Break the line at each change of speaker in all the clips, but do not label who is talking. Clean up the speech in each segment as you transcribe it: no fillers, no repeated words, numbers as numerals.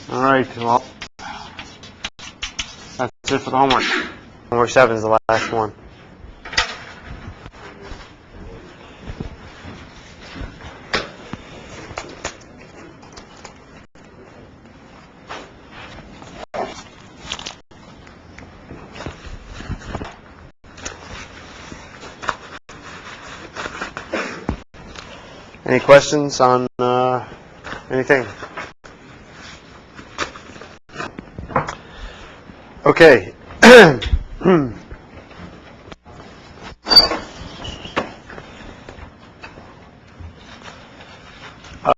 All right, well, that's it for the homework. Homework 7 is the last one. Any questions on anything? Okay.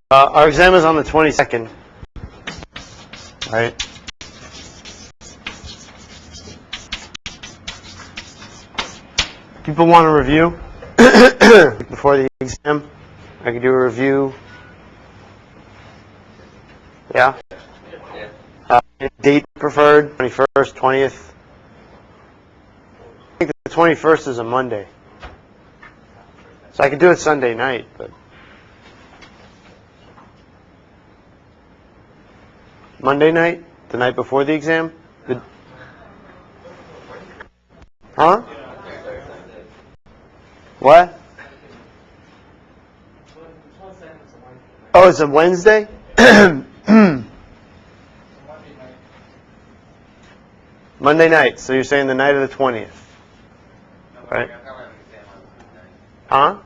Our exam is on the 22nd, right? People want to review before the exam? I could do a review. Yeah? Date preferred, 21st, 20th. I think the 21st is a Monday. So I could do it Sunday night, but Monday night, the night before the exam? Huh? What? Oh, it's a Wednesday? Monday night, so you're saying the night of the 20th, right? Huh?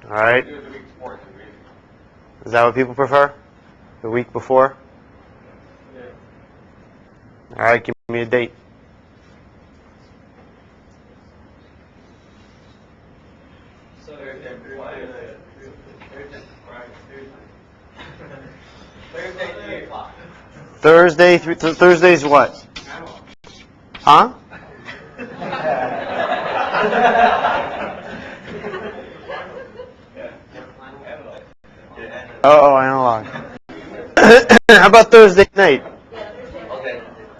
All right. Is that what people prefer? The week before? All right, give me a date. Thursday, Thursday's what? Huh? Oh, analog. How about Thursday night?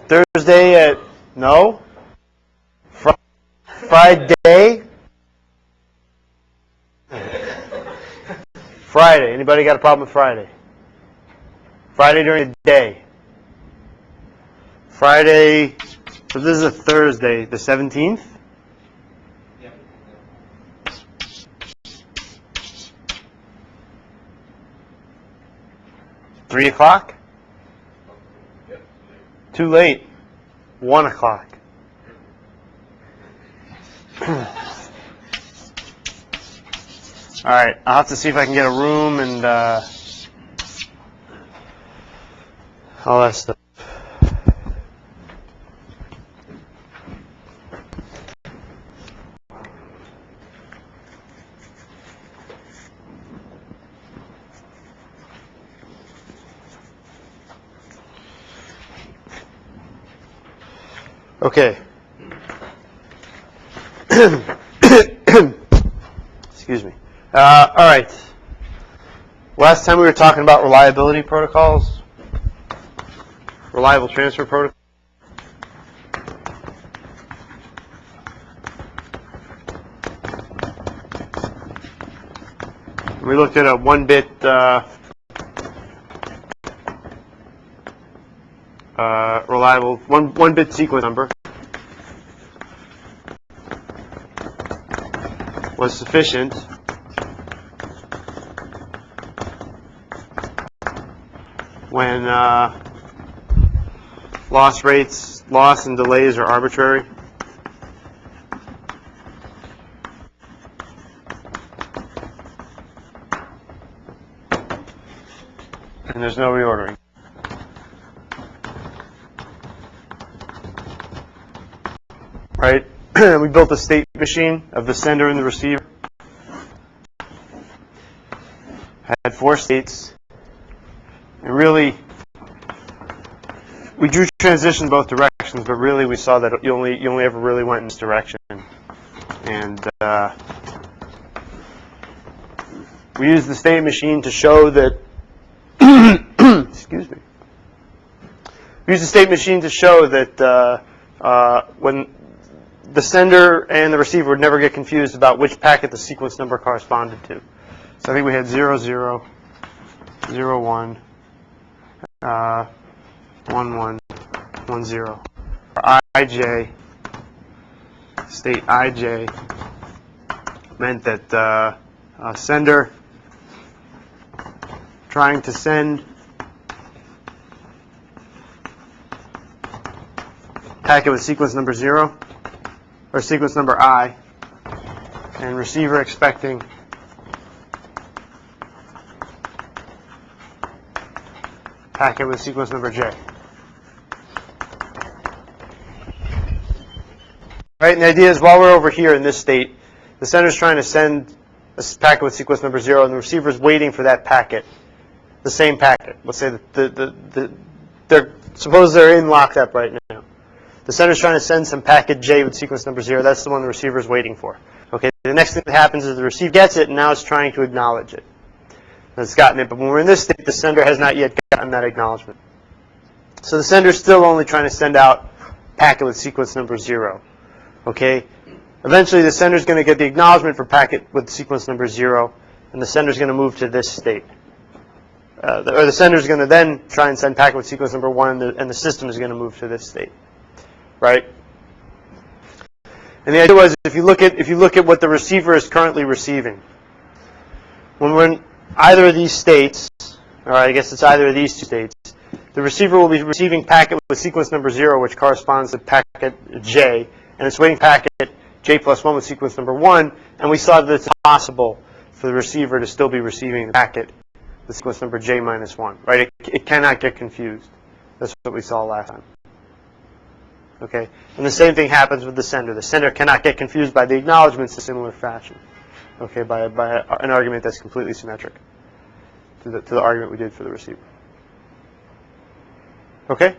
Thursday at, no? Friday? Friday. Anybody got a problem with Friday? Friday during the day. Friday, so this is a Thursday, the 17th? Yeah. 3 o'clock? Yep. Too late. 1 o'clock. All right, I'll have to see if I can get a room and all that stuff. Okay. Excuse me. All right. Last time we were talking about reliability protocols, reliable transfer protocol. We looked at a one-bit reliable one-bit sequence number was sufficient when loss and delays are arbitrary. And there's no reordering. Right? We built a state machine of the sender and the receiver. Had 4 states. And really, we drew transition both directions, but really we saw that you only ever really went in this direction. And we used the state machine to show that excuse me. We used the state machine to show that when the sender and the receiver would never get confused about which packet the sequence number corresponded to. So I think we had 0, 0, 0, 1, 1, 1, 1, 0. For ij, state ij meant that sender trying to send packet with sequence number 0 or sequence number I, and receiver expecting packet with sequence number j. Right, and the idea is while we're over here in this state, the sender is trying to send a packet with sequence number 0, and the receiver is waiting for that packet, the same packet. Let's say that suppose they're in locked up right now. The sender is trying to send some packet j with sequence number 0. That's the one the receiver is waiting for. Okay. The next thing that happens is the receiver gets it, and now it's trying to acknowledge it. It's gotten it, but when we're in this state, the sender has not yet gotten that acknowledgement. So the sender is still only trying to send out packet with sequence number 0. Okay. Eventually, the sender is going to get the acknowledgement for packet with sequence number 0, and the sender is going to move to this state. Or the sender is going to then try and send packet with sequence number 1, and the system is going to move to this state. Right? And the idea was, if you look at what the receiver is currently receiving, when we're in either of these states, or I guess it's either of these two states, the receiver will be receiving packet with sequence number 0, which corresponds to packet j, and it's waiting packet j plus 1 with sequence number 1, and we saw that it's possible for the receiver to still be receiving the packet with sequence number j minus 1. Right? It cannot get confused. That's what we saw last time. Okay, and the same thing happens with the sender. The sender cannot get confused by the acknowledgments in a similar fashion. Okay, by an argument that's completely symmetric to the argument we did for the receiver. Okay.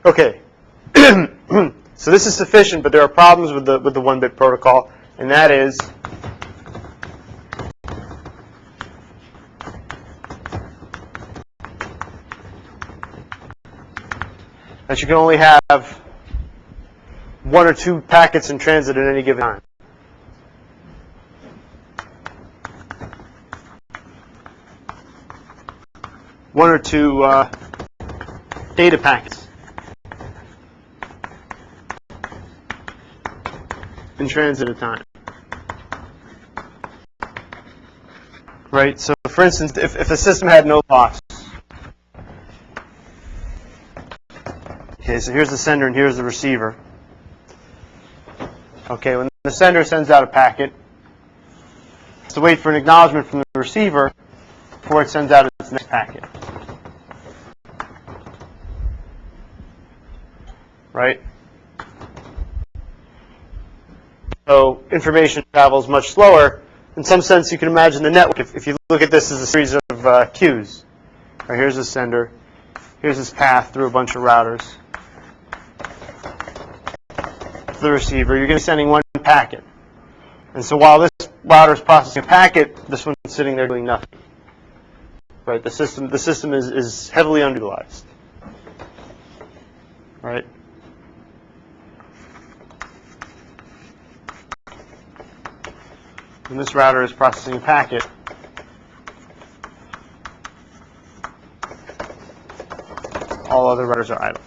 Okay. So this is sufficient, but there are problems with the 1-bit protocol, and that is that you can only have 1 or 2 packets in transit at any given time. One or two data packets in transit at a time. Right? So, for instance, if the system had no locks. Okay, so here's the sender and here's the receiver. Okay, when the sender sends out a packet, it has to wait for an acknowledgement from the receiver before it sends out its next packet. Right? So information travels much slower. In some sense, you can imagine the network. If you look at this as a series of queues. Right, here's the sender. Here's his path through a bunch of routers. To the receiver, you're going to be sending one packet. And so while this router is processing a packet, this one's sitting there doing nothing. Right? The system is heavily underutilized. Right? When this router is processing a packet, all other routers are idle.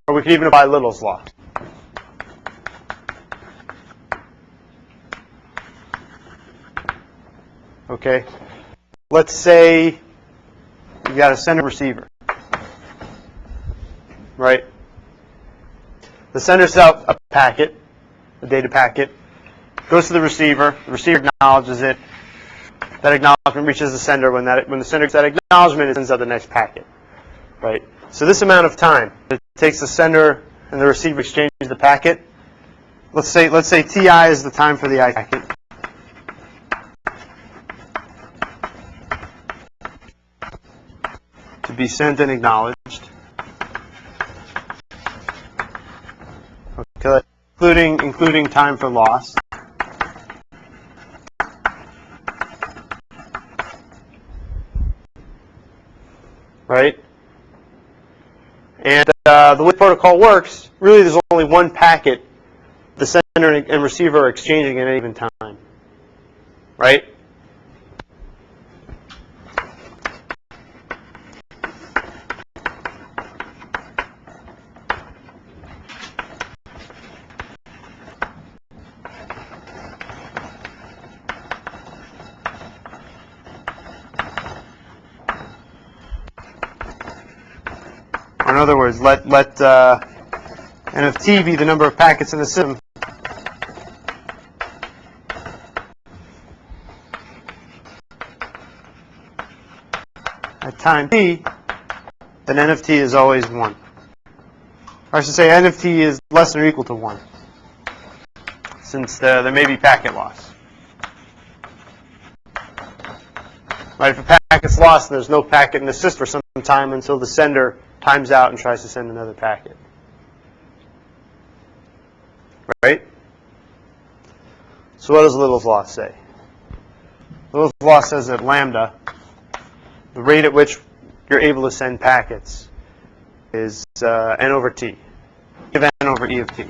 Or we could even apply Little's law. Okay, let's say you've got a sender receiver, right? The sender sends out a packet, a data packet, goes to the receiver acknowledges it. That acknowledgement reaches the sender. When the sender gets that acknowledgement, it sends out the next packet, right? So this amount of time it takes the sender and the receiver exchange the packet. Let's say Ti is the time for the I packet. To be sent and acknowledged. including time for loss. Right? And the way the protocol works, really there's only one packet the sender and receiver are exchanging at any given time. Right? In other words, let n of t be the number of packets in the system. At time t, then n of t is always 1. Or I should say n of t is less than or equal to 1, since there may be packet loss. Right, if a packet's lost, there's no packet in the system for some time until the sender times out and tries to send another packet. Right? So what does Little's law say? Little's law says that lambda, the rate at which you're able to send packets, is n over t. Give n over e of t.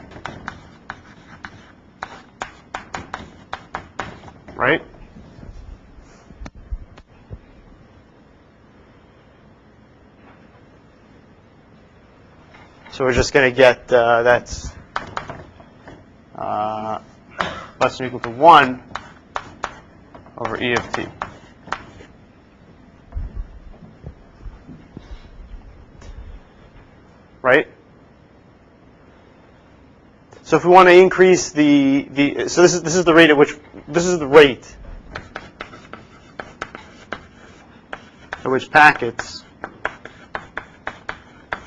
Right? So we're just going to get that's less than or equal to 1 over e of t. Right? So if we want to increase so this is the rate at which packets,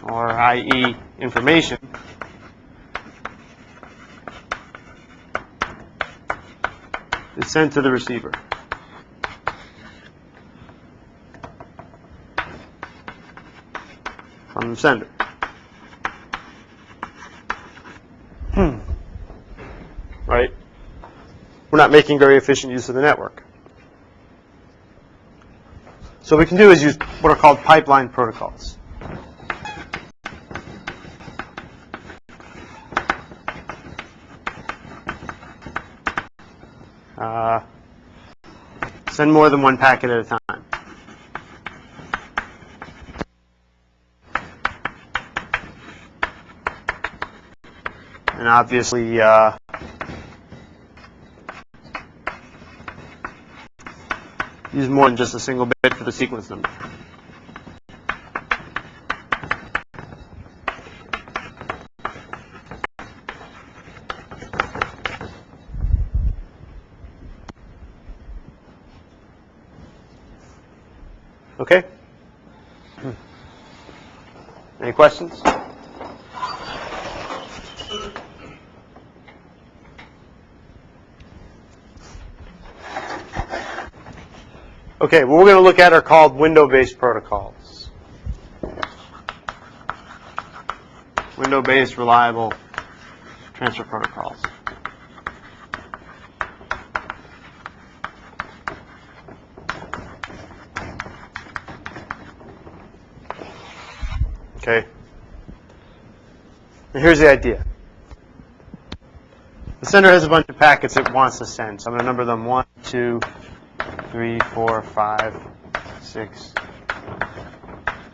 or i.e. information, is sent to the receiver. From the sender. Right? We're not making very efficient use of the network. So what we can do is use what are called pipeline protocols. Send more than one packet at a time. And obviously, use more than just a single bit for the sequence number. Okay? Any questions? Okay, what we're going to look at are called window-based protocols. Window-based reliable transfer protocols. Okay. And here's the idea. The sender has a bunch of packets it wants to send. So I'm going to number them 1, 2, 3, 4, 5, 6,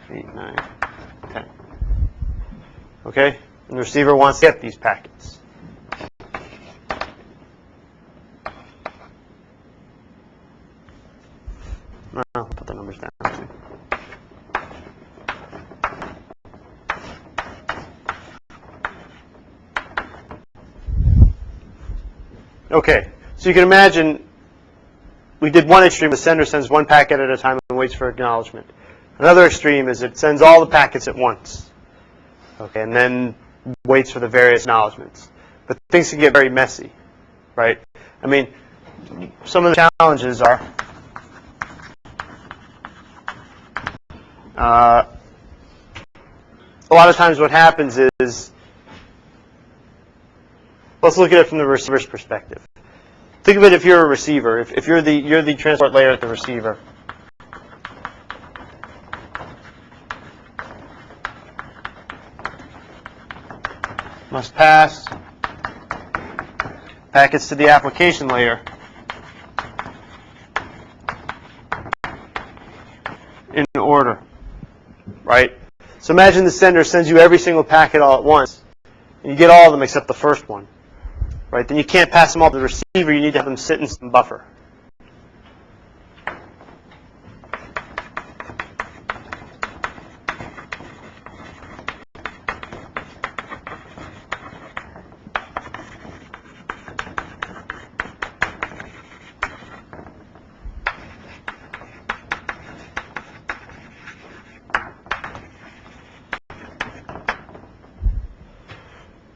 8, 9, 10. Okay? And the receiver wants to get these packets. I'll put the numbers down too. Okay, so you can imagine we did one extreme, the sender sends one packet at a time and waits for acknowledgement. Another extreme is it sends all the packets at once. Okay, and then waits for the various acknowledgements. But things can get very messy, right? I mean, some of the challenges are a lot of times what happens is Let's look at it from the receiver's perspective. Think of it if you're a receiver. If you're the transport layer at the receiver. Must pass packets to the application layer in order, right? So imagine the sender sends you every single packet all at once, and you get all of them except the first one, right? Then you can't pass them all to the receiver. You need to have them sit in some buffer.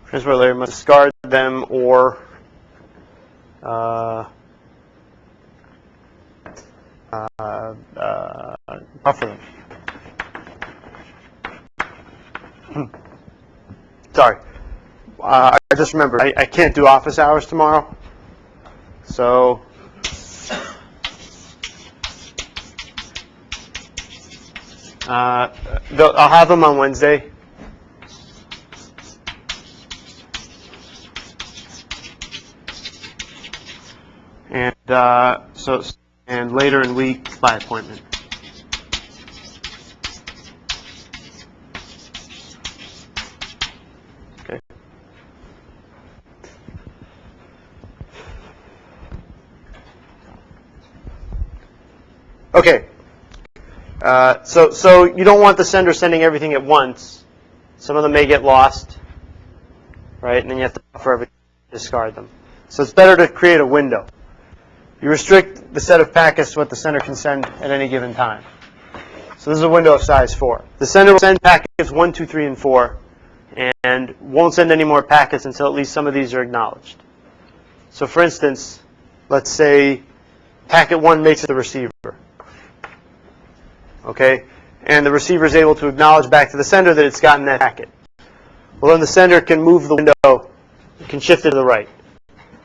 Transport layer must discard them or buffer them. Sorry, I just remembered. I can't do office hours tomorrow, so I'll have them on Wednesday. And later in week by appointment. Okay. Okay. So you don't want the sender sending everything at once. Some of them may get lost, right? And then you have to buffer everything, discard them. So it's better to create a window. You restrict the set of packets to what the sender can send at any given time. So this is a window of size 4. The sender will send packets 1, 2, 3, and 4, and won't send any more packets until at least some of these are acknowledged. So for instance, let's say packet 1 makes it to the receiver. Okay? And the receiver is able to acknowledge back to the sender that it's gotten that packet. Well, then the sender can move the window, can shift it to the right.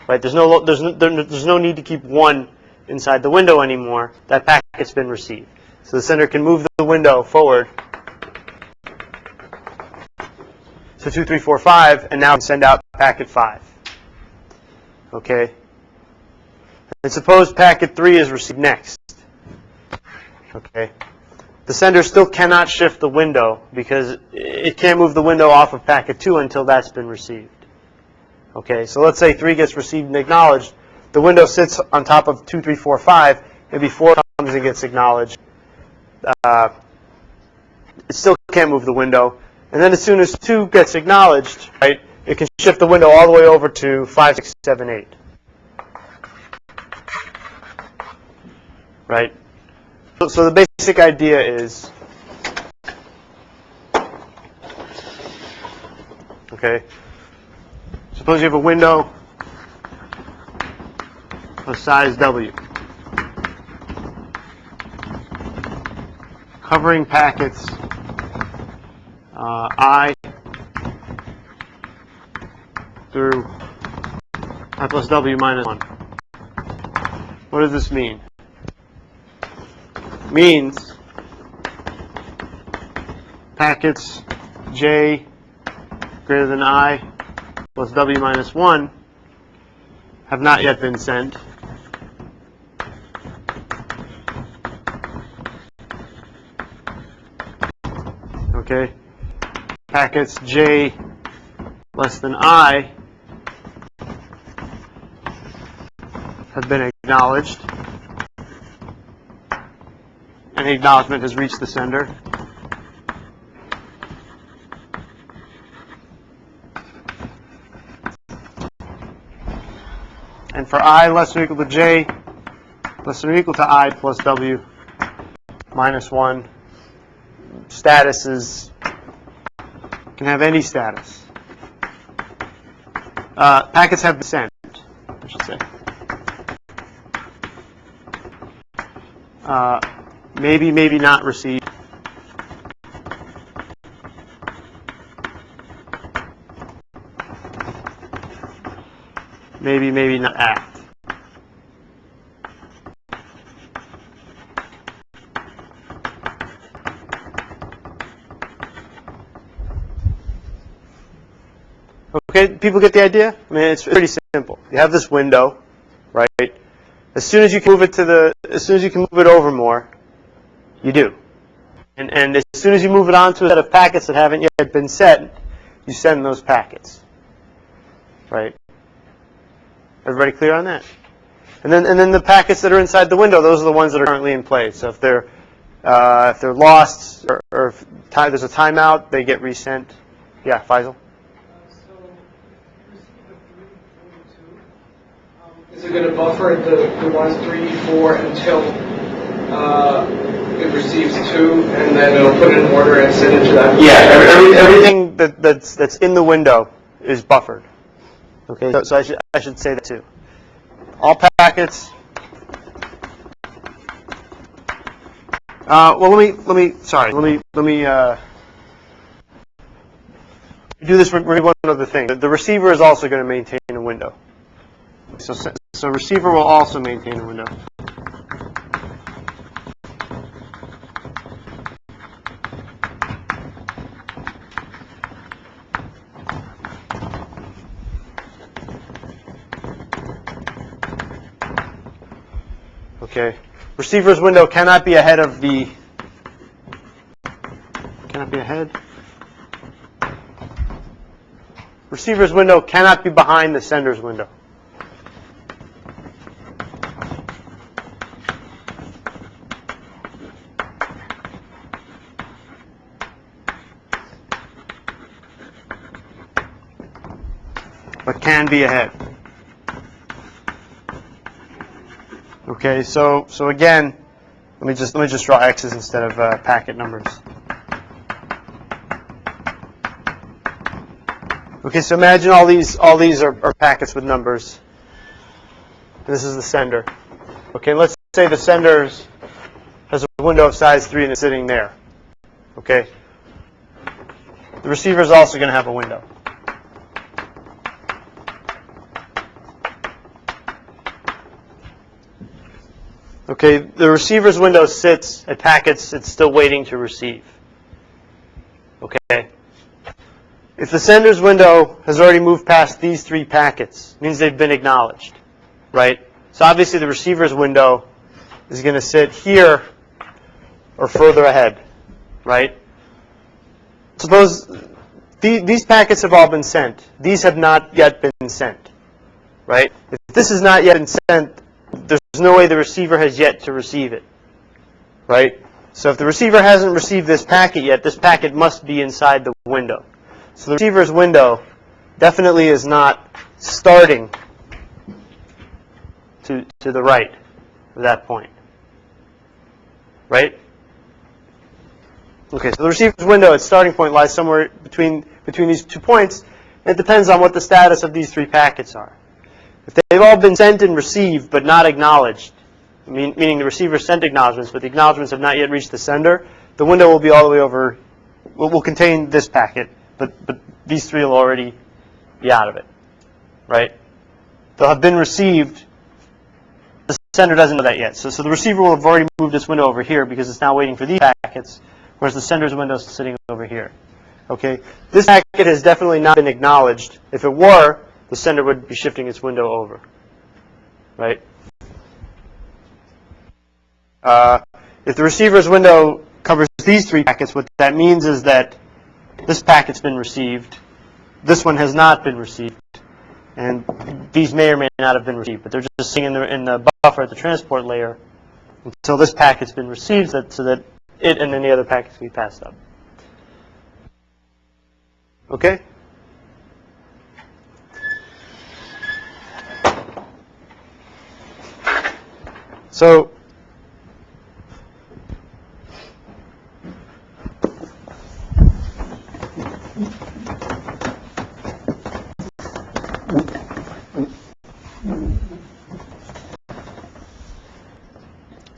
Right? There's no need to keep 1 inside the window anymore. That packet's been received. So the sender can move the window forward to 2, 3, 4, 5, and now send out packet 5. Okay? And suppose packet 3 is received next. Okay? The sender still cannot shift the window because it can't move the window off of packet 2 until that's been received. Okay, so let's say 3 gets received and acknowledged. The window sits on top of 2, 3, 4, 5. Maybe 4 comes and gets acknowledged. It still can't move the window. And then as soon as 2 gets acknowledged, right, it can shift the window all the way over to 5, 6, 7, 8. Right? So the basic idea is, okay, suppose you have a window of size W, covering packets I through I plus W minus 1. What does this mean? It means packets J greater than I plus W minus 1 have not yet been sent. Okay. Packets J less than I have been acknowledged, and the acknowledgement has reached the sender. And for I less than or equal to J less than or equal to I plus W minus 1, status is, can have any status. Packets have been sent, I should say. Maybe, maybe not received. maybe not act. Okay, people get the idea? I mean, it's pretty simple. You have this window, right? As soon as you can move it over more, you do. And as soon as you move it onto a set of packets that haven't yet been set, you send those packets. Right? Everybody clear on that? And then the packets that are inside the window, those are the ones that are currently in place. So if they're lost or if there's a timeout, they get resent. Yeah, Faisal?
Is it going to buffer the 1, 3, 4 until it receives 2, and then it'll put it in order and send it to that?
Yeah, everything that's in the window is buffered. Okay, so I should say that too. All packets. Well, let me do this with one other thing. The receiver is also going to maintain a window. So receiver will also maintain a window. Okay. Receiver's window cannot be ahead of the. Cannot be ahead. Receiver's window cannot be behind the sender's window. But can be ahead. Okay, so again, let me just draw X's instead of packet numbers. Okay, so imagine all these are packets with numbers. And this is the sender. Okay, let's say the sender has a window of size 3 and it's sitting there. Okay. The receiver is also going to have a window. Okay, the receiver's window sits at packets it's still waiting to receive. Okay. If the sender's window has already moved past these 3 packets, it means they've been acknowledged, right? So obviously the receiver's window is going to sit here or further ahead, right? Suppose these packets have all been sent. These have not yet been sent, right? If this has not yet been sent, there's no way the receiver has yet to receive it, right? So if the receiver hasn't received this packet yet, this packet must be inside the window. So the receiver's window definitely is not starting to the right of that point, right? Okay, so the receiver's window, its starting point lies somewhere between these 2 points. And it depends on what the status of these 3 packets are. If they've all been sent and received but not acknowledged, meaning the receiver sent acknowledgments, but the acknowledgments have not yet reached the sender, the window will be all the way over, will contain this packet, but these 3 will already be out of it, right? They'll have been received. The sender doesn't know that yet. So the receiver will have already moved this window over here because it's now waiting for these packets, whereas the sender's window is sitting over here. Okay? This packet has definitely not been acknowledged. If it were, the sender would be shifting its window over, right? If the receiver's window covers these 3 packets, what that means is that this packet's been received, this one has not been received, and these may or may not have been received, but they're just sitting in the buffer at the transport layer until this packet's been received, so that it and any other packets can be passed up. Okay? So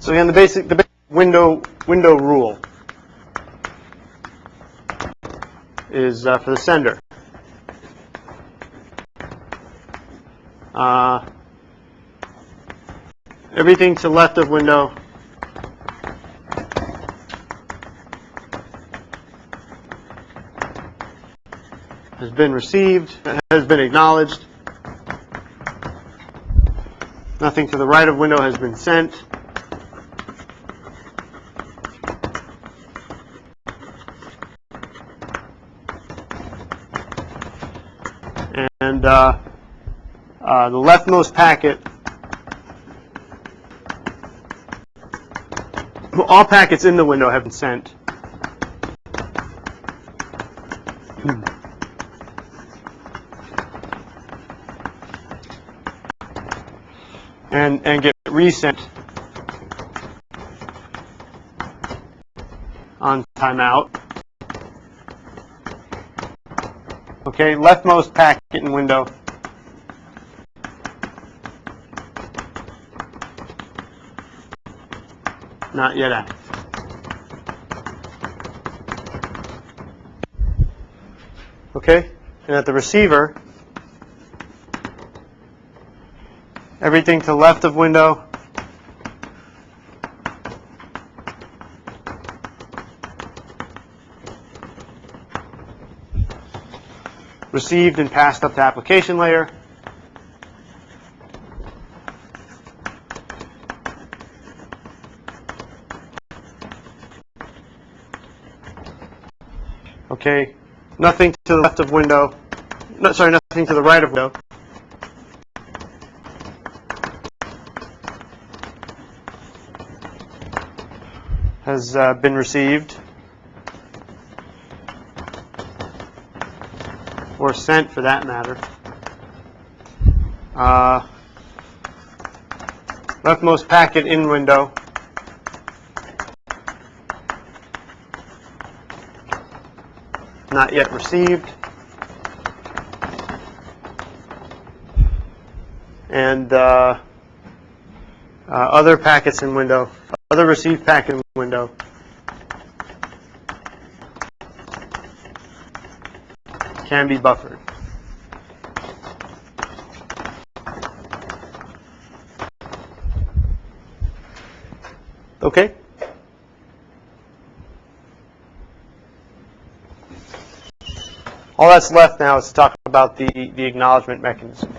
again, the basic window rule is for the sender. Everything to left of window has been received, has been acknowledged. Nothing to the right of window has been sent. And the leftmost packet, all packets in the window have been sent. And get resent on timeout. Okay, leftmost packet in window not yet active. Okay, and at the receiver, everything to left of window received and passed up to application layer. Okay, nothing to the left of window, nothing to the right of window. Has been received or sent for that matter. Leftmost packet in window not yet received. And other packets in window, other received packet in window can be buffered. Okay? All that's left now is to talk about the acknowledgement mechanism.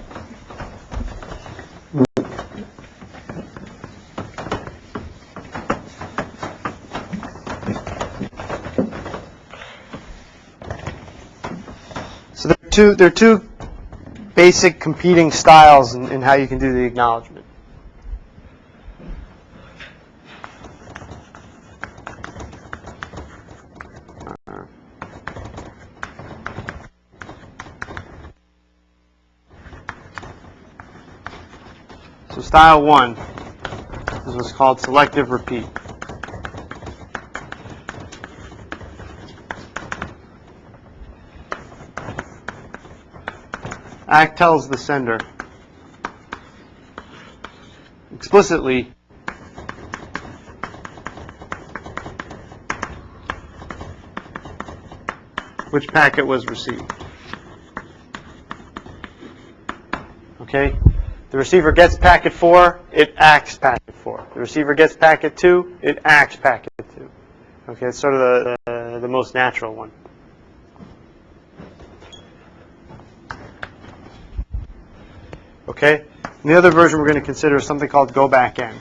So there are two basic competing styles in how you can do the acknowledgement. So style 1 is what's called selective repeat. ACT tells the sender explicitly which packet was received. Okay? The receiver gets packet 4, it acts packet 4. The receiver gets packet 2, it acts packet 2. Okay, it's sort of the most natural one. Okay? And the other version we're going to consider is something called go back N.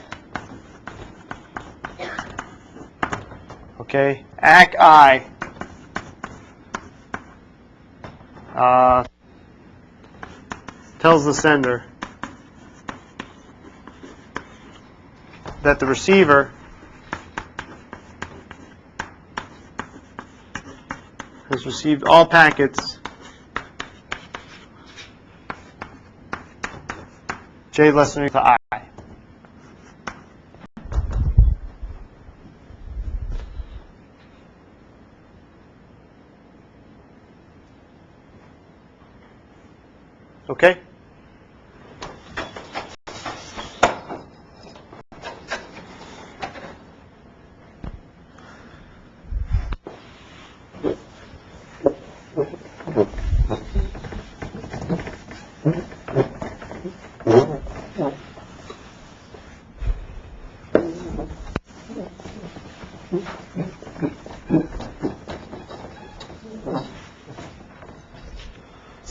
Okay? ACK I tells the sender that the receiver has received all packets J less than or equal to I. Okay?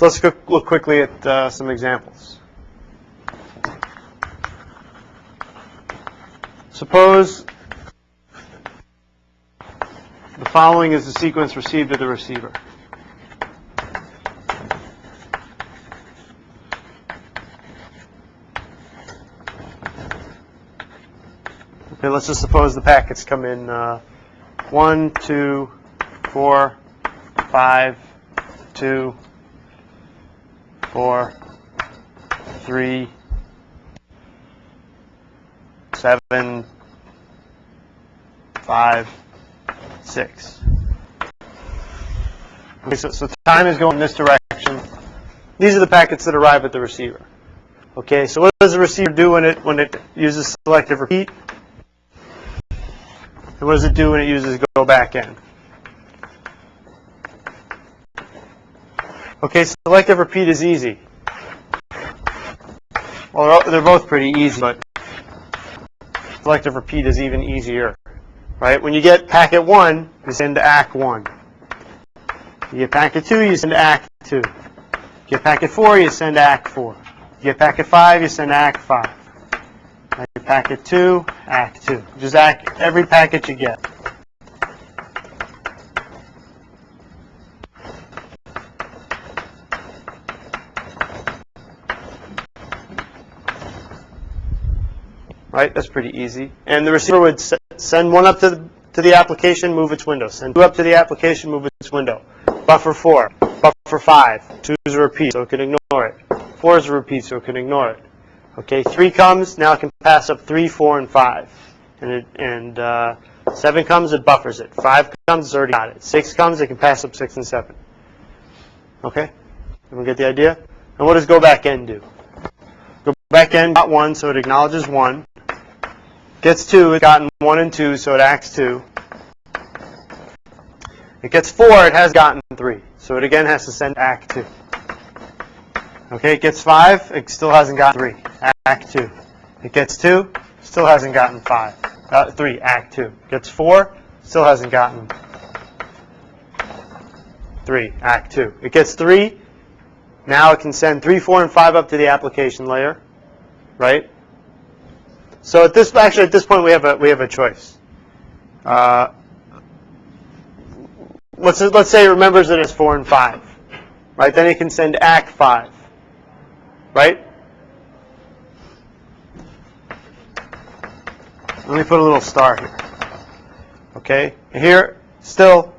So let's look quickly at some examples. Suppose the following is the sequence received at the receiver. Okay, let's just suppose the packets come in 1, 2, 4, 5, 2, 4, 3, 7, 5, 6. Okay, so time is going in this direction. These are the packets that arrive at the receiver. Okay, so what does the receiver do when it uses selective repeat? And what does it do when it uses go back in? Okay, selective repeat is easy. Well, they're both pretty easy, but selective repeat is even easier. Right? When you get packet 1, you send to ACK 1. You get packet 2, you send to ACK 2. You get packet 4, you send to ACK 4. You get packet 5, you send to ACK 5. Packet 2, ACK 2. Just ACK every packet you get. Right? That's pretty easy. And the receiver would send one up to the application, move its window. Send 2 up to the application, move its window. Buffer 4, buffer 5. 2 is a repeat, so it can ignore it. 4 is a repeat, so it can ignore it. Okay, 3 comes, now it can pass up 3, 4, and 5. And 7 comes, it buffers it. 5 comes, it's already got it. 6 comes, it can pass up 6 and 7. Okay? Everyone get the idea? And what does go back in do? Go back in got 1, so it acknowledges 1. Gets 2, it's gotten 1 and 2, so it acts 2. It gets 4, it has gotten 3. So it again has to send ACK 2. Okay, it gets 5, it still hasn't gotten 3. ACK 2. It gets 2, still hasn't gotten 3. ACK 2. Gets 4, still hasn't gotten 3. ACK 2. It gets 3, now it can send 3, 4, and 5 up to the application layer, right? So at this point we have a choice. Let's say it remembers it as 4 and 5, right? Then it can send ACK 5, right? Let me put a little star here. Okay, here still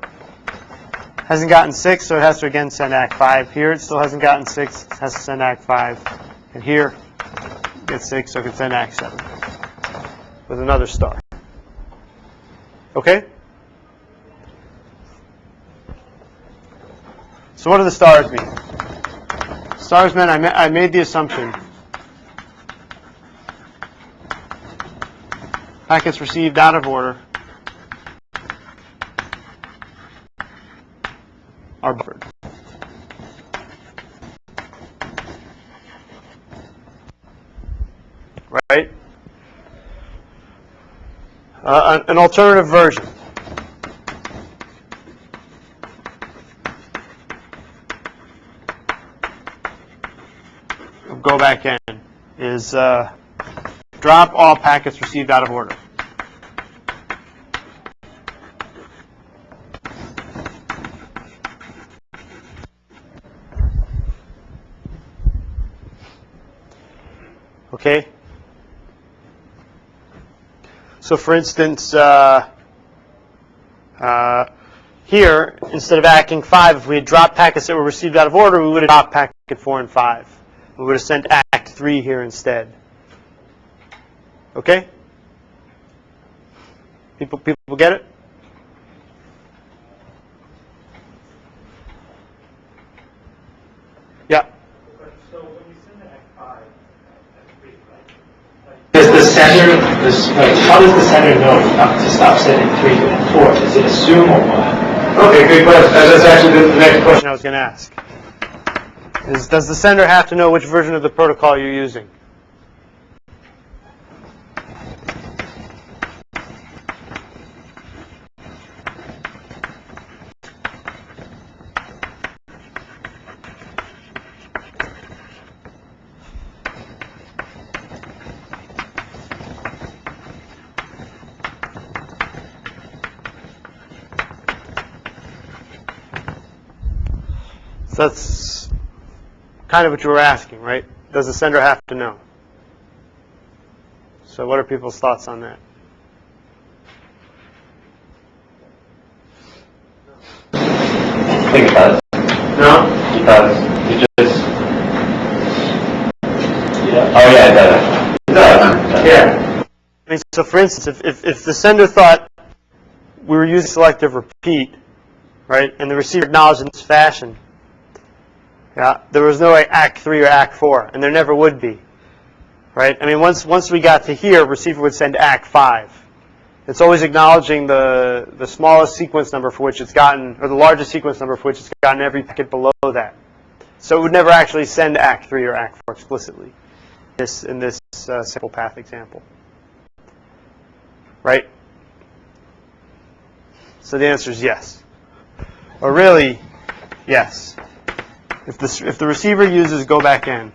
hasn't gotten 6, so it has to again send ACK 5. Here it still hasn't gotten 6, it has to send ACK 5. And here it gets 6, so it can send ACK 7 with another star. Okay? So what do the stars mean? Stars meant I made the assumption packets received out of order are buffered. Right? An alternative version. Of go back in is drop all packets received out of order. Okay? So for instance, here, instead of ACKing 5, if we had dropped packets that were received out of order, we would have dropped packet 4 and 5. We would have sent ACK 3 here instead. Okay? People get it? Yeah.
So when you send the ACK 5, does the sender, how does the sender know to stop sending 3 and 4? Does it assume or what?
Okay, good question. That's actually the next question I was going to ask. Does the sender have to know which version of the protocol you're using? So that's kind of what you were asking, right? Does the sender have to know? So what are people's thoughts on that?
Think about it.
No?
Because it just.
Yeah.
Oh yeah, it does. It does.
Yeah. I mean, so for instance, if the sender thought we were using selective repeat, right, and the receiver acknowledged in this fashion, yeah, there was no Act 3 or Act 4, and there never would be, right? I mean, once we got to here, receiver would send Act 5. It's always acknowledging the smallest sequence number for which it's gotten, or the largest sequence number for which it's gotten every packet below that. So it would never actually send Act 3 or Act 4 explicitly in this simple path example. Right? So the answer is yes. Or really, yes. If the receiver uses go back n,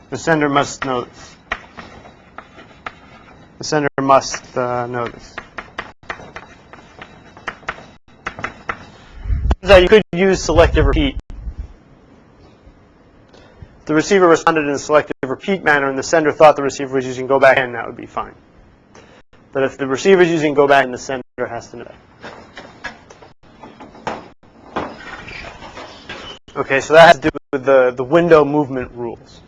the sender must know this. The sender must know this. So you could use selective repeat. If the receiver responded in a selective repeat manner and the sender thought the receiver was using go back n, that would be fine. But if the receiver is using go back n, the sender has to know that. Okay, so that has to do with the window movement rules.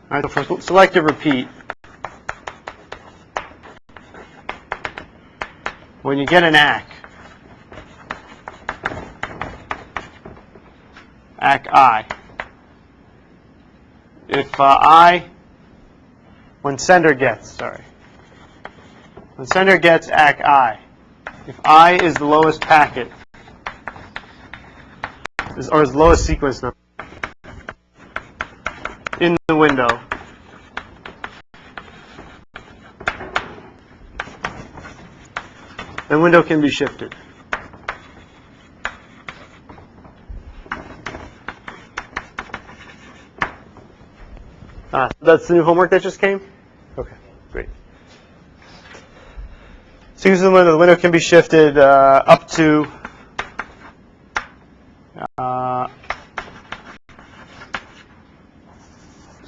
All right, so for selective repeat, when you get an ACK I, if when sender gets ACK I, if I is the lowest packet, or is the lowest sequence number in the window, the window can be shifted. That's the new homework that just came? Okay, great. So using the window can be shifted up to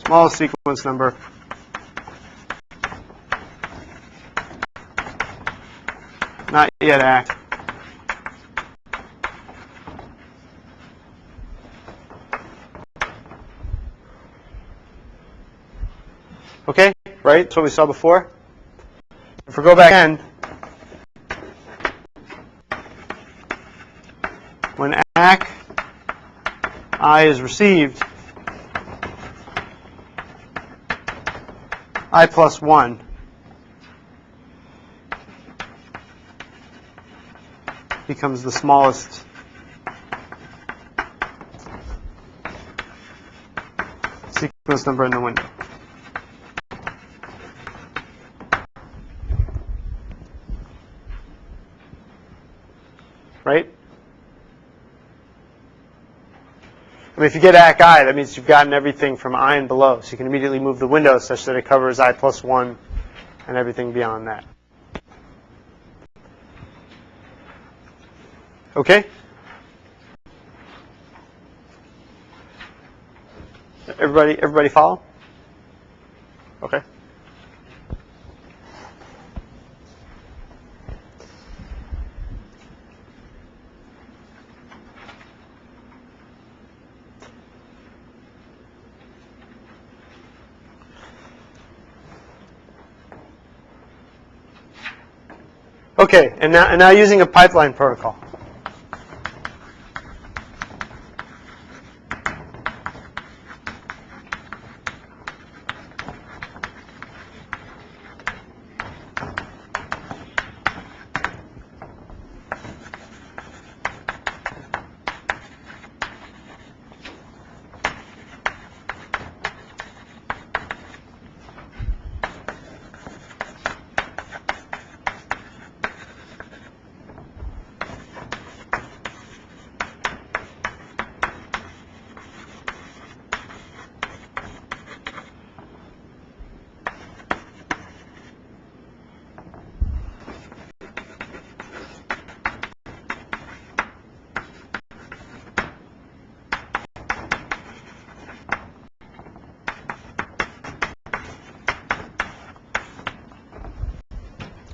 smallest sequence number not yet ACK. Okay, right? That's what we saw before. If we go back n, when ACK I is received, I plus 1 becomes the smallest sequence number in the window. Right? I mean, if you get ACK I, that means you've gotten everything from I and below. So you can immediately move the window such that it covers I plus 1 and everything beyond that. Okay? Everybody follow? Okay. Okay, and now using a pipeline protocol.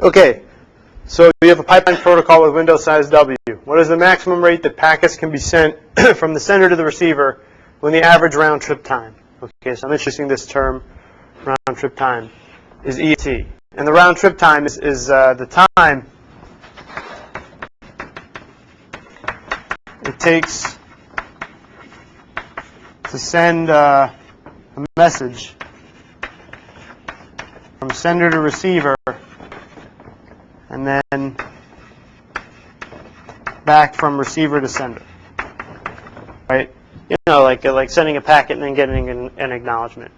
Okay, so you have a pipeline protocol with window size W. What is the maximum rate that packets can be sent from the sender to the receiver when the average round trip time? Okay, so I'm introducing this term, round trip time, is ET. And the round trip time is the time it takes to send a message from sender to receiver and then back from receiver to sender, right? You know, like sending a packet and then getting an acknowledgement.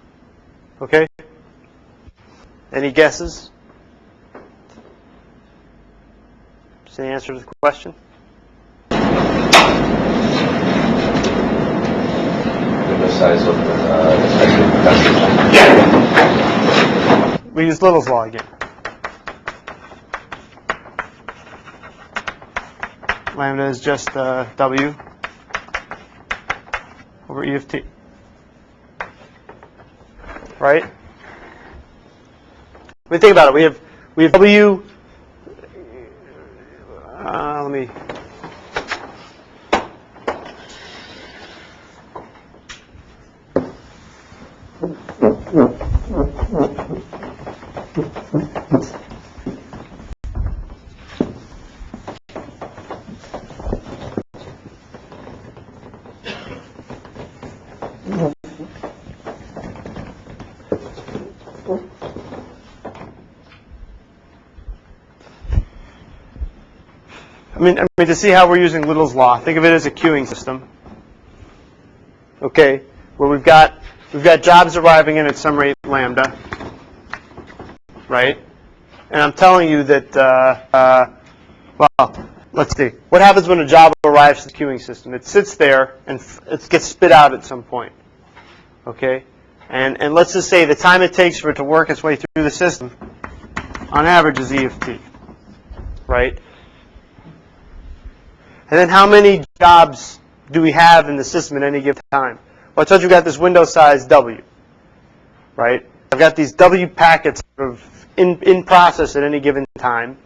Okay? Any guesses? Is the answer to the question?
The size of the expected message.
Yeah. We use Little's law again. Lambda is just W over E of T. Right? I mean, think about it. We have W. Let me. I mean, to see how we're using Little's law, think of it as a queuing system. Okay, where we've got jobs arriving in at some rate lambda, right? And I'm telling you that, well, let's see. What happens when a job arrives to the queuing system? It sits there and it gets spit out at some point. Okay, and let's just say the time it takes for it to work its way through the system, on average, is E of T, right? And then how many jobs do we have in the system at any given time? Well, I told you we've got this window size W, right? I've got these W packets sort of in process at any given time,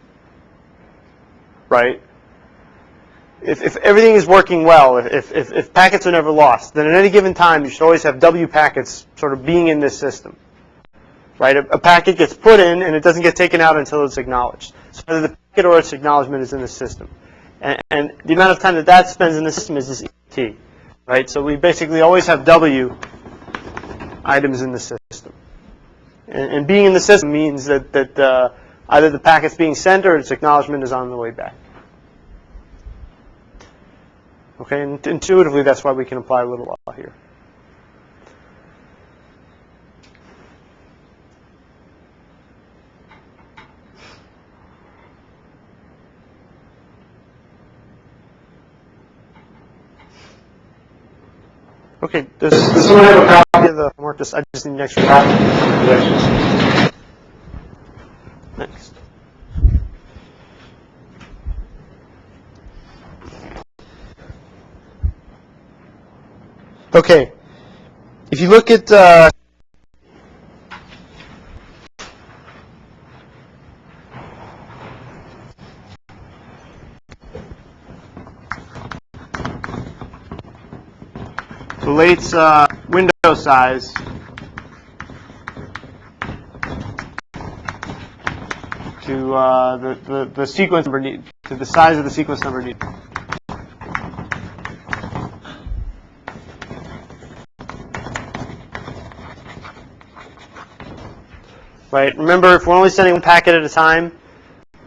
right? If everything is working well, if packets are never lost, then at any given time you should always have W packets sort of being in this system, right? A packet gets put in and it doesn't get taken out until it's acknowledged. So either the packet or its acknowledgement is in the system. And the amount of time that spends in the system is this ET, right? So we basically always have W items in the system. And being in the system means that either the packet's being sent or its acknowledgement is on the way back. Okay, and intuitively that's why we can apply a little law here. Okay, does someone have a copy of the homework? I just need an extra copy. Next. Okay, if you look at relates window size to the sequence number needed, to the size of the sequence number needed. Right. Remember, if we're only sending one packet at a time,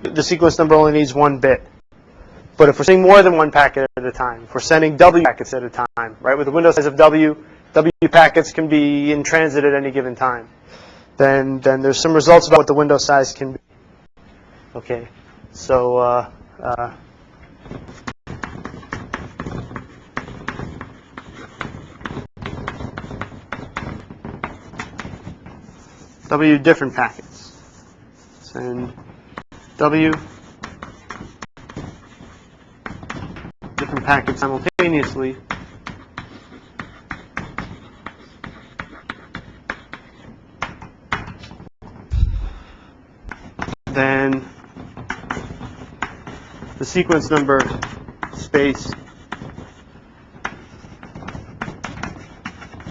the sequence number only needs 1 bit. But if we're sending more than one packet at a time, if we're sending W packets at a time, right, with a window size of W packets can be in transit at any given time. Then there's some results about what the window size can be. Okay, so W different packets. Send W different packets simultaneously. Then the sequence number space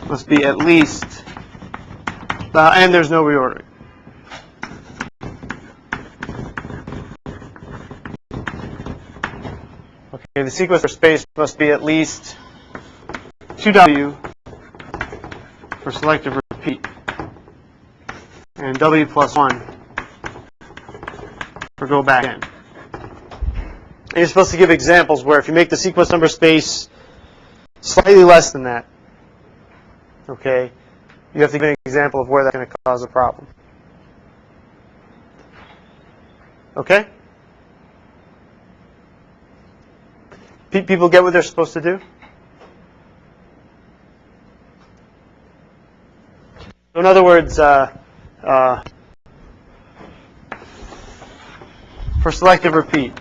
must be at least, and there's no reordering. Okay, the sequence number space must be at least 2W for selective repeat, and W plus 1 for go back in. And you're supposed to give examples where if you make the sequence number space slightly less than that, okay, you have to give an example of where that's going to cause a problem. Okay? People get what they're supposed to do? So in other words, for selective repeat,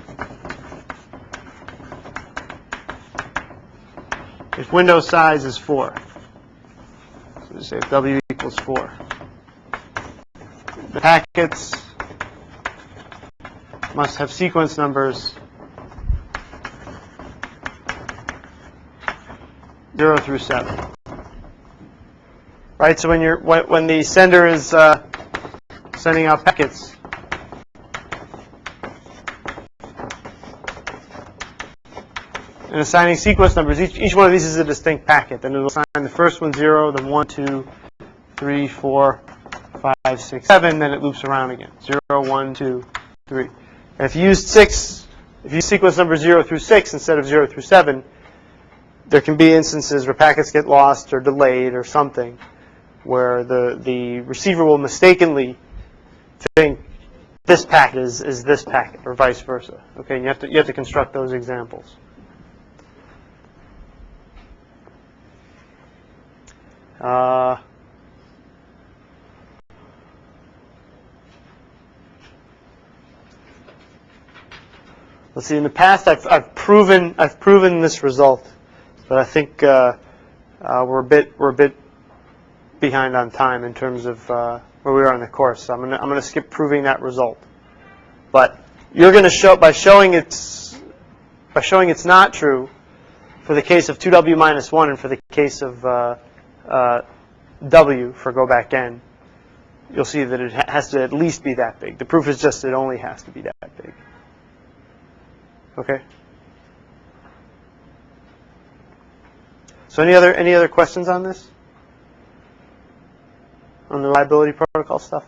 if window size is 4, so we say if W equals 4, the packets must have sequence numbers 0 through 7. Right, so when the sender is sending out packets, and assigning sequence numbers, each one of these is a distinct packet. Then it'll assign the first one 0, then 1, 2, 3, 4, 5, 6, 7, then it loops around again. 0, 1, 2, 3. And if you use sequence number 0 through 6 instead of 0 through 7, there can be instances where packets get lost or delayed or something, where the receiver will mistakenly think this packet is this packet, or vice versa. Okay, and you have to construct those examples. Let's see. In the past, I've proven this result, but I think we're a bit behind on time in terms of where we are in the course. So I'm gonna skip proving that result. But you're going to show by showing it's not true for the case of 2W minus 1 and for the case of W for go back n. You'll see that it has to at least be that big. The proof is just it only has to be that big. Okay. So any other questions on this? On the reliability protocol stuff?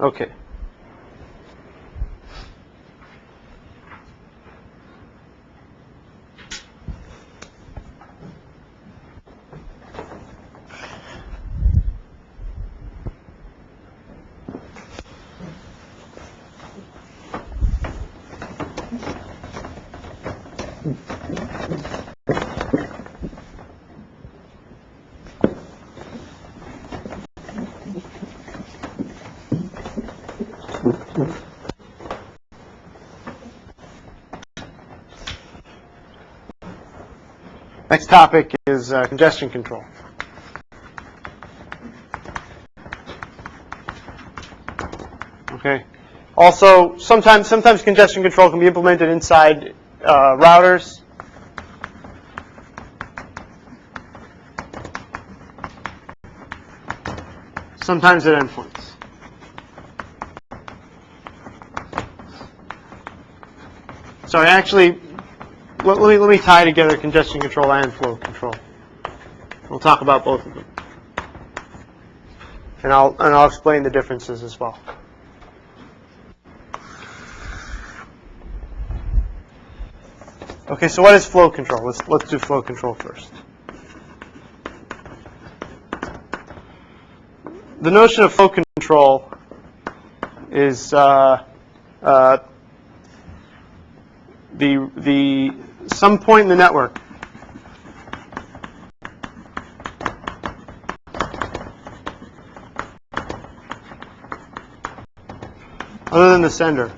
Okay. Next topic is congestion control. Okay. Also, sometimes congestion control can be implemented inside routers. Sometimes at endpoints. Sorry, actually, let me tie together congestion control and flow control. We'll talk about both of them, and I'll explain the differences as well. Okay, so what is flow control? Let's do flow control first. the notion of flow control is the some point in the network other than the sender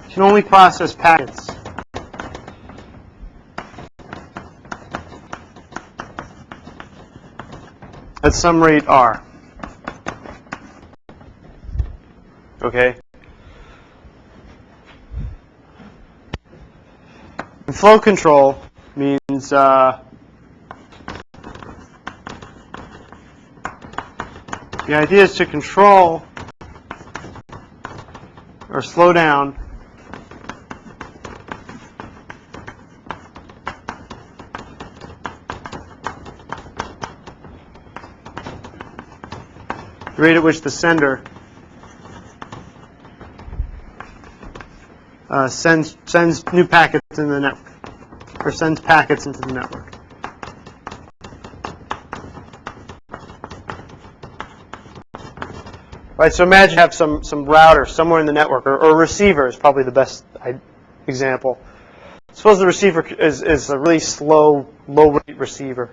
can only process packets at some rate r. Okay? And flow control means the idea is to control or slow down the rate at which the sender sends new packets into the network, or sends packets into the network. Right. So imagine you have some router somewhere in the network, or a receiver is probably the best example. Suppose the receiver is a really slow, low-rate receiver.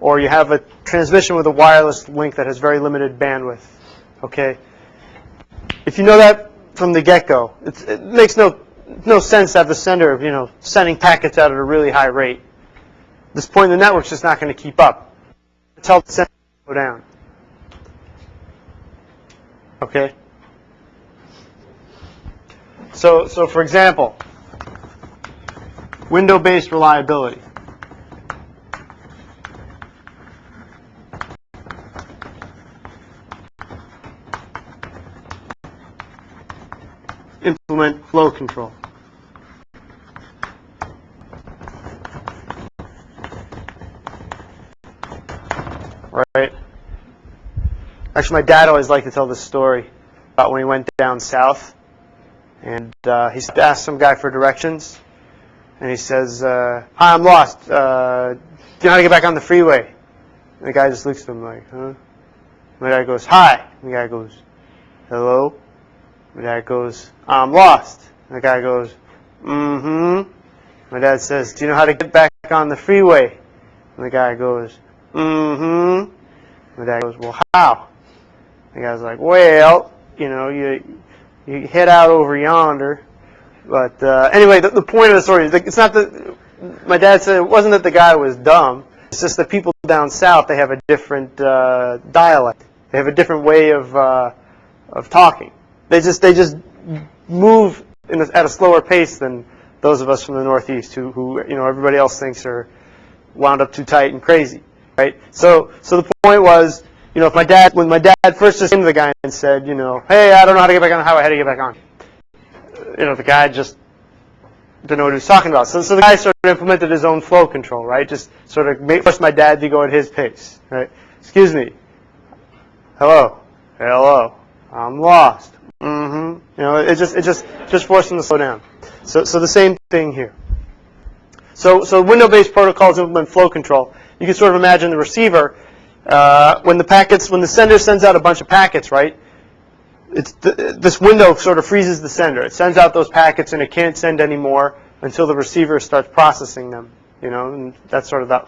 Or you have a transmission with a wireless link that has very limited bandwidth. Okay? If you know that from the get-go, it makes no sense to have the sender, sending packets out at a really high rate. This point in the network's just not going to keep up. Tell the sender to go down. Okay? So for example, window-based reliability. Implement flow control. Right? Actually, my dad always liked to tell this story about when he went down south, and he asked some guy for directions, and he says, "Hi, I'm lost. Do you know how to get back on the freeway?" And the guy just looks at him like, "Huh?" And the guy goes, "Hi." And the guy goes, "Hello?" My dad goes, "I'm lost." And the guy goes, "Mm-hmm." My dad says, "Do you know how to get back on the freeway?" And the guy goes, "Mm-hmm." My dad goes, "Well, how?" The guy's like, "Well, you head out over yonder." But anyway, the point of the story is, it's not that my dad said it wasn't that the guy was dumb. It's just that people down south, they have a different dialect. They have a different way of talking. They just move at a slower pace than those of us from the Northeast, who everybody else thinks are wound up too tight and crazy, right? So the point was, if when my dad first just came to the guy and said, "Hey, I don't know how to get back on the highway, how do you get back on?" The guy just didn't know what he was talking about. So the guy sort of implemented his own flow control, right? Just sort of forced my dad to go at his pace, right? "Excuse me. Hello. I'm lost." Mm-hmm. It just forced him to slow down. So the same thing here. So window-based protocols implement flow control. You can sort of imagine the receiver when the sender sends out a bunch of packets, right? This window sort of freezes the sender. It sends out those packets and it can't send any more until the receiver starts processing them. And that's sort of that.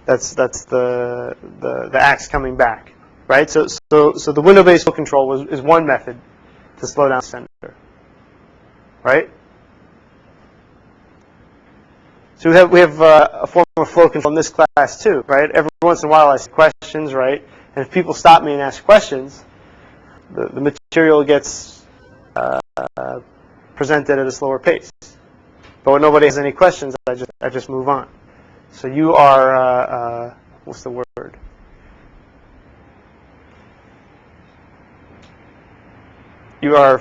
That's the axe coming back. Right, so the window-based flow control is one method to slow down the sender. Right. So we have a form of flow control in this class too. Right. Every once in a while I ask questions. Right. And if people stop me and ask questions, the material gets presented at a slower pace. But when nobody has any questions, I just move on. So you are what's the word? You're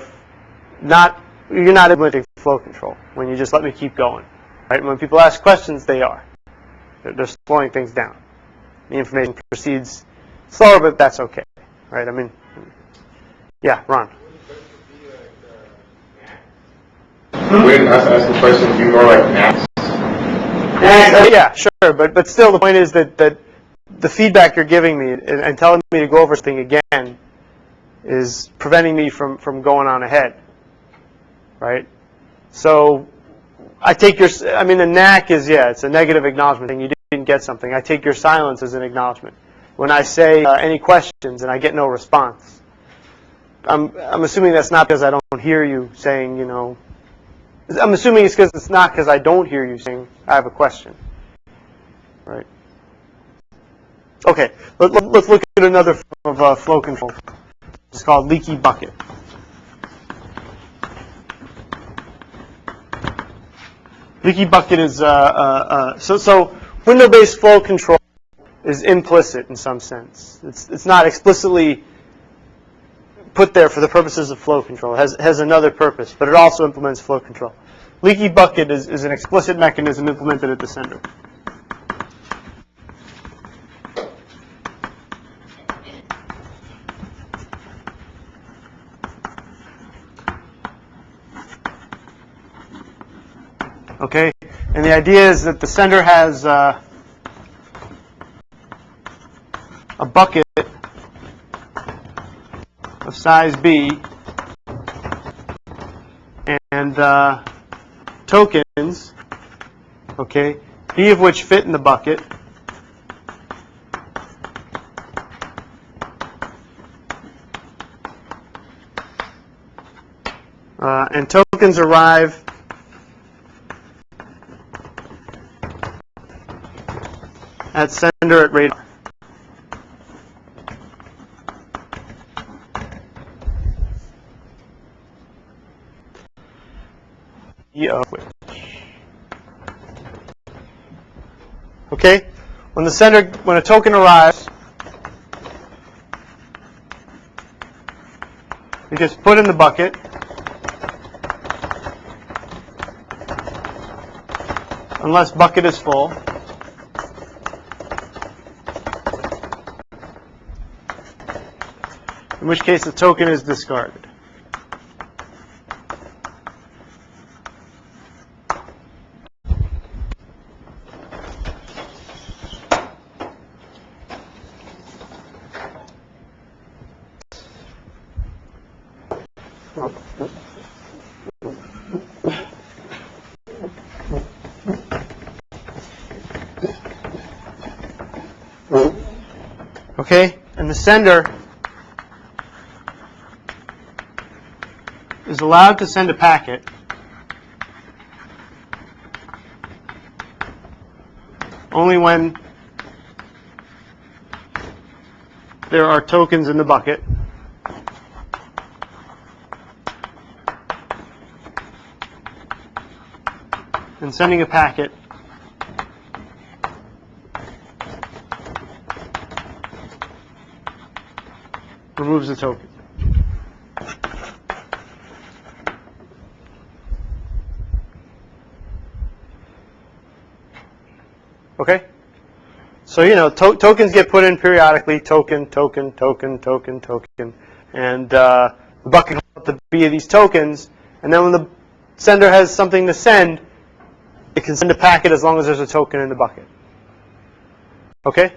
not implementing flow control when you just let me keep going. Right? When people ask questions, they are. They're slowing things down. The information proceeds slower, but that's okay. Right? I mean, yeah, Ron.
Wouldn't us ask the question be more like max?
Yeah, sure, but still the point is that the feedback you're giving me and telling me to go over something again is preventing me from going on ahead, right? So I take your, I mean, the knack is, yeah, it's a negative acknowledgement thing. You didn't get something. I take your silence as an acknowledgement. When I say any questions and I get no response, I'm assuming that's not because I don't hear you saying, you know, I'm assuming it's because it's not because I don't hear you saying I have a question, right? Okay, let's look at another form of flow control. It's called leaky bucket. Leaky bucket is so window-based flow control is implicit in some sense. It's not explicitly put there for the purposes of flow control. It has another purpose, but it also implements flow control. Leaky bucket is an explicit mechanism implemented at the sender. Okay, and the idea is that the sender has a bucket of size B and tokens, okay, B of which fit in the bucket, and tokens arrive at sender at radar. E of which. Okay? When a token arrives, it gets put in the bucket. Unless bucket is full. In which case the token is discarded. Okay, and the sender is allowed to send a packet only when there are tokens in the bucket and sending a packet removes the token. Okay? So, you know, tokens get put in periodically, token, and the bucket can hold the B of these tokens, and then when the sender has something to send, it can send a packet as long as there's a token in the bucket. Okay?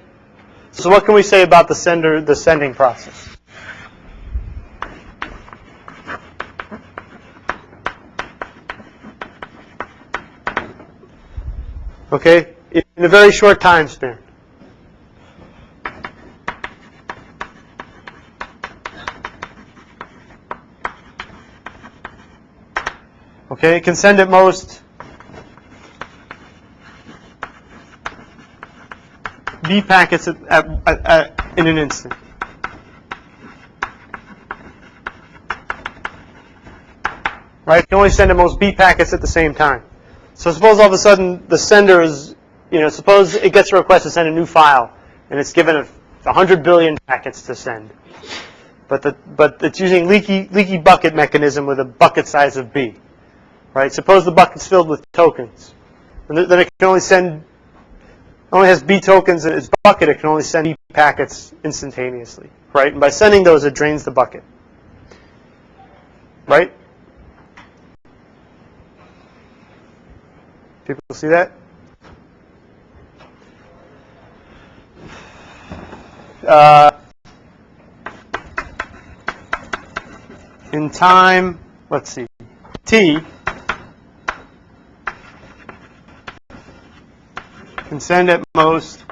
So what can we say about the sending process? Okay? In a very short time span. Okay, it can send at most B packets in an instant. Right? It can only send at most B packets at the same time. So suppose all of a sudden the sender is, suppose it gets a request to send a new file, and it's given 100 billion packets to send. But it's using leaky bucket mechanism with a bucket size of B. Right? Suppose the bucket's filled with tokens. And then it can only has B tokens in its bucket, it can only send B packets instantaneously. Right? And by sending those, it drains the bucket. Right? People see that? In time, let's see, t, can send at most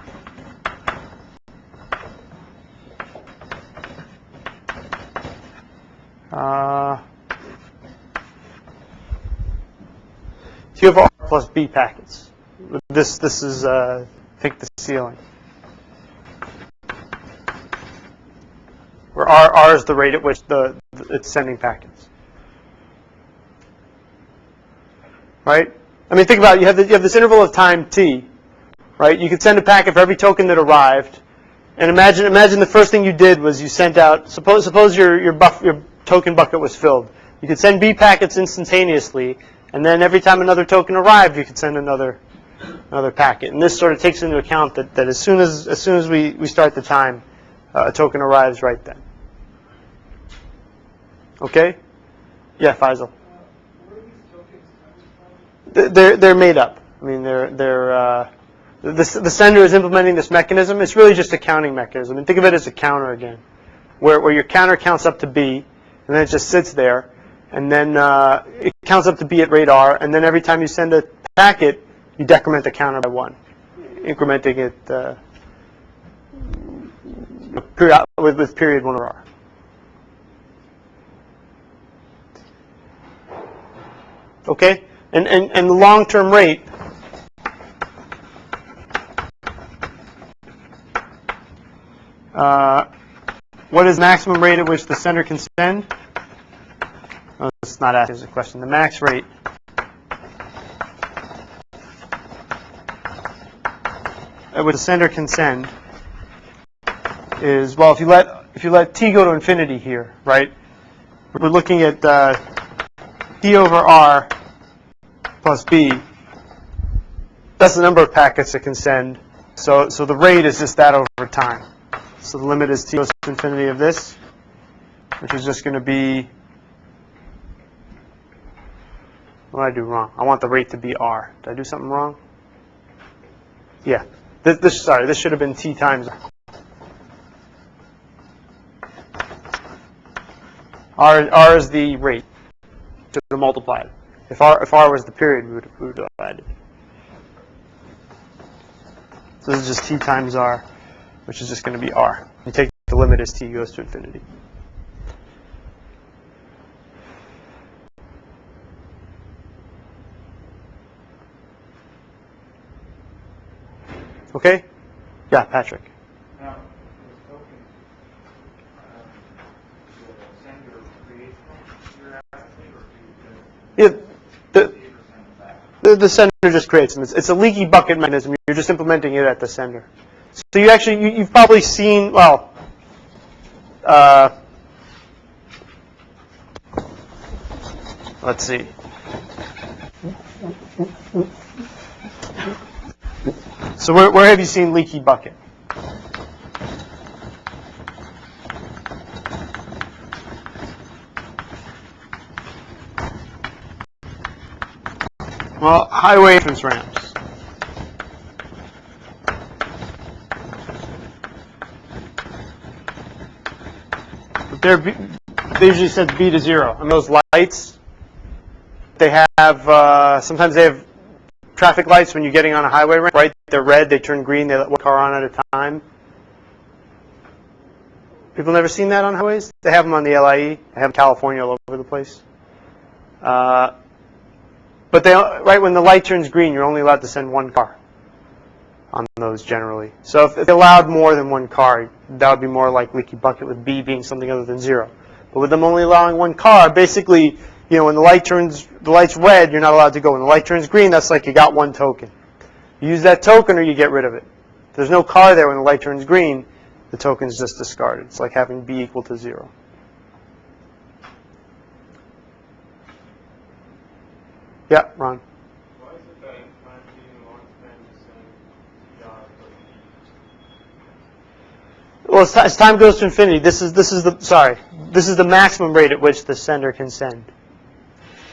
T of R plus B packets. This is, I think, the ceiling. Where R is the rate at which it's sending packets. Right? I mean, think about it. You have this interval of time t, right? You could send a packet for every token that arrived, and imagine the first thing you did was you sent out. Suppose your token bucket was filled. You could send B packets instantaneously, and then every time another token arrived, you could send another packet. And this sort of takes into account that as soon as we start the time, a token arrives right then. Okay? Yeah, Faisal.
Where are these tokens coming from?
They're made up. I mean, the sender is implementing this mechanism. It's really just a counting mechanism. And think of it as a counter again, where your counter counts up to B, and then it just sits there, and then it counts up to B at rate R, and then every time you send a packet, you decrement the counter by 1, incrementing it with period 1 over R. Okay? And the long-term rate what is the maximum rate at which the sender can send? Oh, it's not asking us a question. The max rate at which the sender can send is, well, if you let t go to infinity here, right? We're looking at t over r plus b. That's the number of packets it can send. So the rate is just that over time. So the limit is t goes to infinity of this, which is just going to be, what did I do wrong? I want the rate to be r. Did I do something wrong? Yeah. This should have been t times r. R is the rate to multiply it. If r was the period, we would divide it. So this is just t times r, which is just going to be r. You take the limit as t goes to infinity. Okay? Yeah, Patrick.
Now, those tokens, the sender creates them, you're asking, or do you
Yeah,
just
the sender just creates them. It's a leaky bucket mechanism. You're just implementing it at the sender. So you've probably seen, well, let's see. So where have you seen leaky bucket? Well, highway entrance ramps. But they usually set B to 0. And those lights, they have, sometimes they have traffic lights when you're getting on a highway ramp, right? They're red, they turn green, they let one car on at a time. People never seen that on highways? They have them on the LIE. They have them in California all over the place. But right when the light turns green, you're only allowed to send one car on those generally. So if they allowed more than one car, that would be more like leaky bucket, with B being something other than 0. But with them only allowing one car, basically, when the light's red, you're not allowed to go. When the light turns green, that's like you got one token. You use that token or you get rid of it. If there's no car there when the light turns green, the token's just discarded. It's like having B equal to 0. Yeah, Ron.
Why is it that in time being long time to send PR plus
Well, as time goes to infinity, this is the maximum rate at which the sender can send.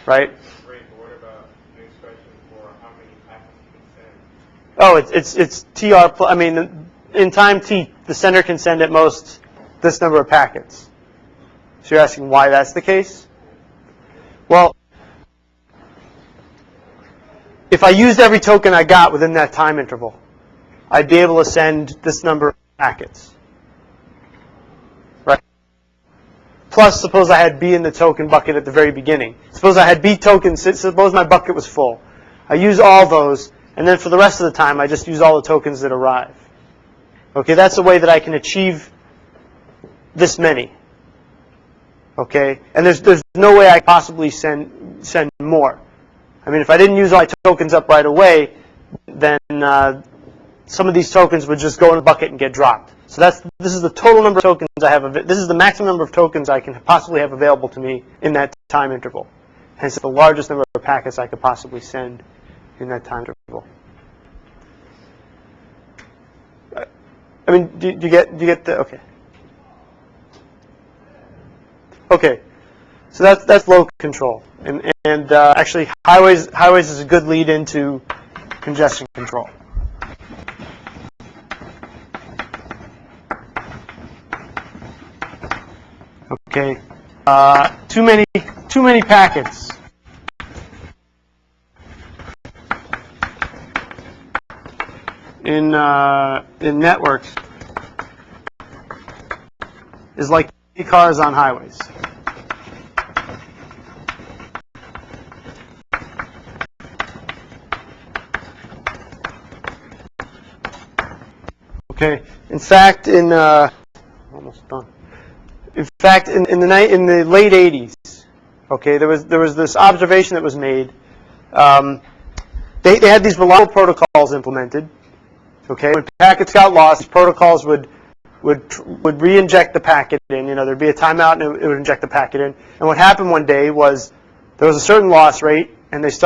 Right?
Great, but what about the expression for how many packets
Oh, it's TR. I mean, in time t, the sender can send at most this number of packets. So you're asking why that's the case? Well, if I used every token I got within that time interval, I'd be able to send this number of packets. Right? Plus, suppose I had B in the token bucket at the very beginning. Suppose I had B tokens, suppose my bucket was full. I use all those, and then for the rest of the time, I just use all the tokens that arrive. Okay, that's a way that I can achieve this many. Okay, and there's no way I could possibly send more. I mean, if I didn't use all my tokens up right away, then some of these tokens would just go in the bucket and get dropped. So this is the total number of tokens I have. This is the maximum number of tokens I can possibly have available to me in that time interval. Hence, the largest number of packets I could possibly send in that time interval. I mean, do you get the okay? Okay, so that's load control, and actually highways is a good lead into congestion control. Okay, too many packets. In networks is like cars on highways. Okay. In fact, almost done. In fact, in the late 80s, okay, there was this observation that was made. They had these reliable protocols implemented. Okay, when packets got lost, these protocols would re-inject the packet in. You know, there'd be a timeout, and it would inject the packet in. And what happened one day was there was a certain loss rate, and these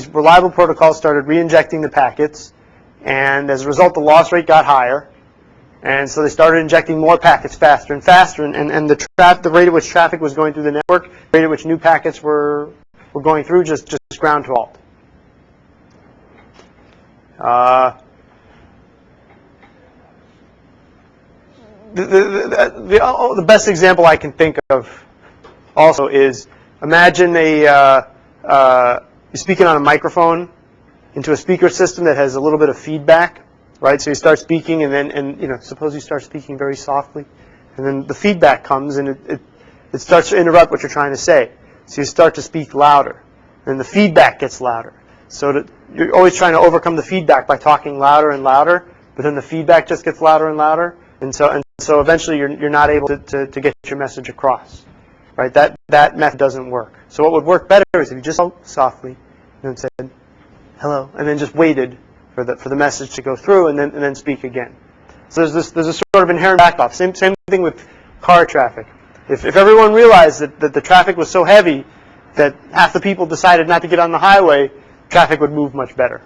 reliable protocols started re-injecting the packets, and as a result, the loss rate got higher. And so they started injecting more packets faster and faster, and the rate at which traffic was going through the network, the rate at which new packets were going through, just ground to a halt. The best example I can think of also is imagine you're speaking on a microphone into a speaker system that has a little bit of feedback, right? So you start speaking, and then suppose you start speaking very softly, and then the feedback comes, and it starts to interrupt what you're trying to say. So you start to speak louder, and the feedback gets louder. So you're always trying to overcome the feedback by talking louder and louder, but then the feedback just gets louder and louder. And so eventually you're not able to get your message across, right? That method doesn't work. So what would work better is if you just spoke softly and then said hello, and then just waited for the message to go through, and then speak again. So there's a sort of inherent back off. Same thing with car traffic. If everyone realized that the traffic was so heavy that half the people decided not to get on the highway, traffic would move much better,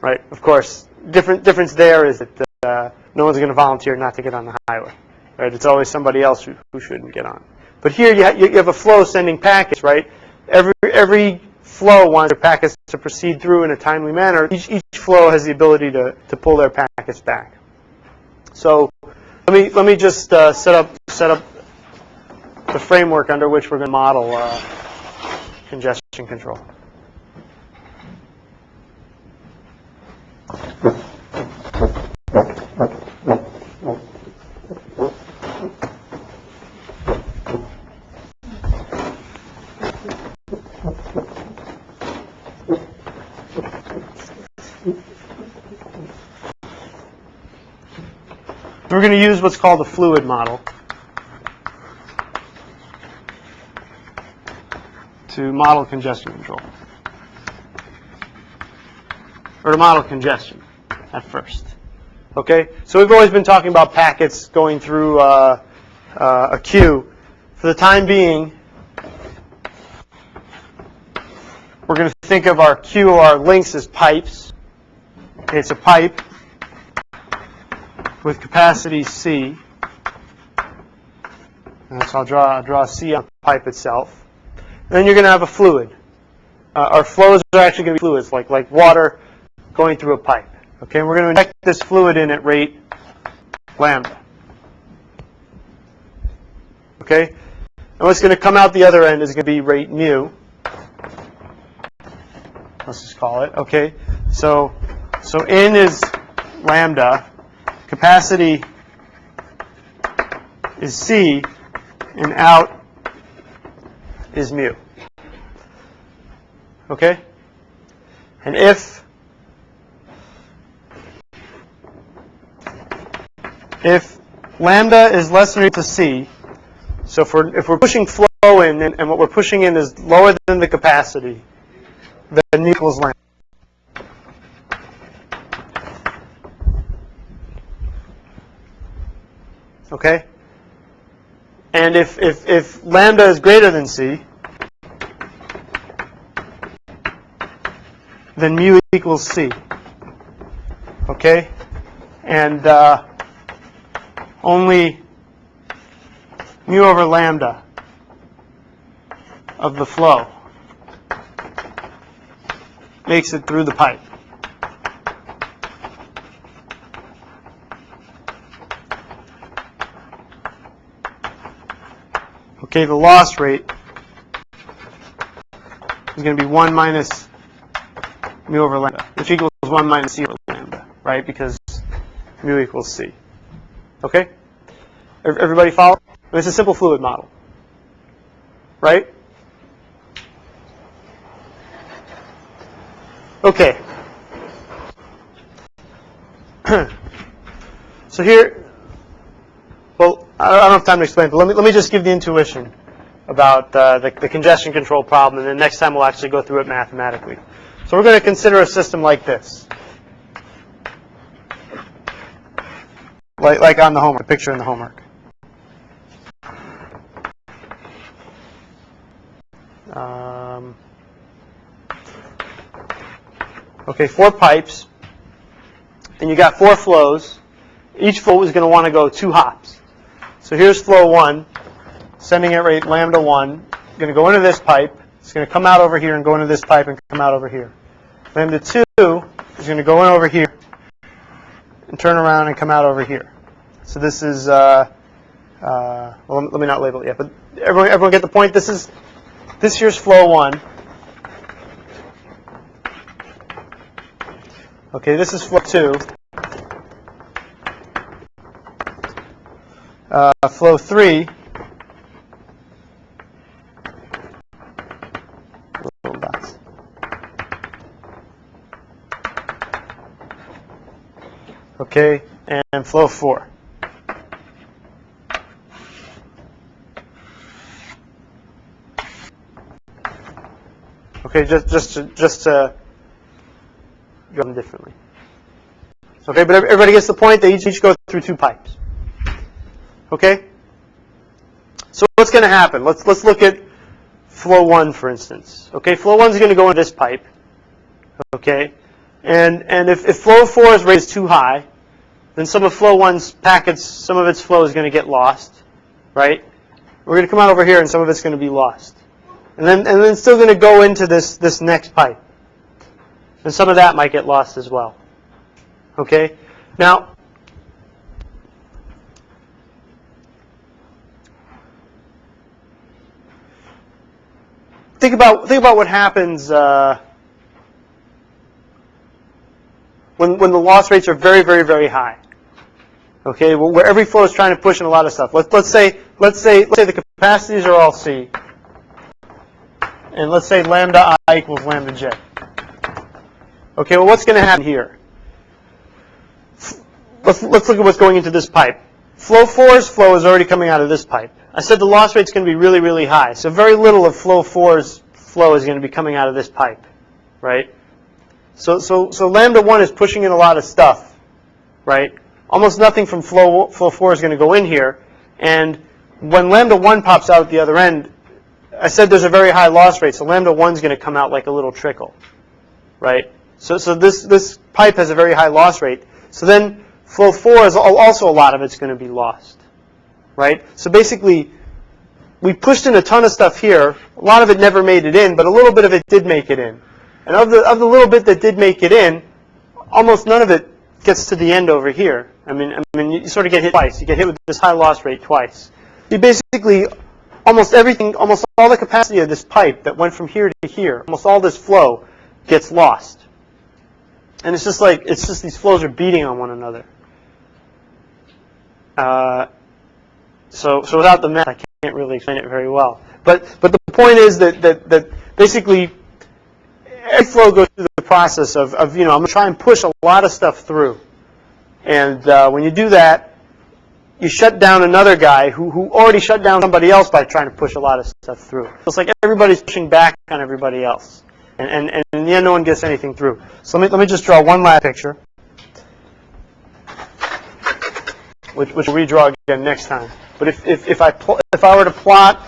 right? Of course, difference there is that no one's going to volunteer not to get on the highway, right? It's always somebody else who shouldn't get on. But here you have a flow sending packets, right? Every flow wants their packets to proceed through in a timely manner. Each flow has the ability to pull their packets back. So let me just set up the framework under which we're going to model congestion control. We're going to use what's called a fluid model to model congestion control, or to model congestion at first. Okay, so we've always been talking about packets going through a queue. For the time being, we're going to think of our queue or our links as pipes. Okay, it's a pipe with capacity C. And so I'll draw C on the pipe itself. And then you're going to have a fluid. Our flows are actually going to be fluids, like water going through a pipe. Okay, we're going to inject this fluid in at rate lambda. Okay, and what's going to come out the other end is going to be rate mu. Let's just call it. Okay, so in is lambda, capacity is C, and out is mu. Okay, and if lambda is less than or equal to C, so if we're pushing flow in and what we're pushing in is lower than the capacity, then mu equals lambda. Okay? And if lambda is greater than C, then mu equals C. Okay? And only mu over lambda of the flow makes it through the pipe. Okay, the loss rate is going to be 1 minus mu over lambda, which equals 1 minus C over lambda, right? Because mu equals C. Okay? Everybody follow? It's a simple fluid model, right? Okay. So here, well, I don't have time to explain, but let me just give the intuition about the congestion control problem, and then next time we'll actually go through it mathematically. So we're going to consider a system like this. Like on the homework, picture in the homework. Okay, 4 pipes, and you got 4 flows. Each flow is going to want to go 2 hops. So here's flow 1, sending at rate lambda 1, going to go into this pipe. It's going to come out over here and go into this pipe and come out over here. Lambda 2 is going to go in over here and turn around and come out over here. So this is, well, let me not label it yet, but everyone get the point? This here's flow 1. Okay, this is flow 2. Flow 3. Little dots. Okay, and flow 4. Okay, just to go them differently. Okay, but everybody gets the point. They each go through 2 pipes. Okay. So what's going to happen? Let's look at flow 1, for instance. Okay, flow 1 is going to go in this pipe. Okay, and if flow 4's rate is too high, then some of flow 1's packets, some of its flow is going to get lost, right? We're going to come out over here, and some of it's going to be lost. And then it's still going to go into this next pipe. And some of that might get lost as well. Okay? Now, think about what happens when the loss rates are very, very, very high. Okay, where every flow is trying to push in a lot of stuff. Let's say the capacities are all C, and let's say lambda I equals lambda J. Okay, well, what's going to happen here? Let's look at what's going into this pipe. Flow 4's flow is already coming out of this pipe. I said the loss rate's going to be really, really high, so very little of flow 4's flow is going to be coming out of this pipe, right? So lambda 1 is pushing in a lot of stuff, right? Almost nothing from flow 4 is going to go in here, and when lambda 1 pops out at the other end, I said there's a very high loss rate, so lambda 1 is going to come out like a little trickle, right? So this pipe has a very high loss rate. So then flow 4 is also a lot of it's going to be lost, right? So basically, we pushed in a ton of stuff here. A lot of it never made it in, but a little bit of it did make it in. And of the little bit that did make it in, almost none of it gets to the end over here, I mean, you sort of get hit twice. You get hit with this high loss rate twice. You basically, almost all the capacity of this pipe that went from here to here, almost all this flow gets lost. And it's just these flows are beating on one another. So without the math, I can't really explain it very well. But the point is that basically every flow goes through the process of I'm going to try and push a lot of stuff through. And when you do that, you shut down another guy who already shut down somebody else by trying to push a lot of stuff through. It's like everybody's pushing back on everybody else. And in the end, no one gets anything through. So let me just draw one last picture, which we'll redraw again next time. But if I were to plot,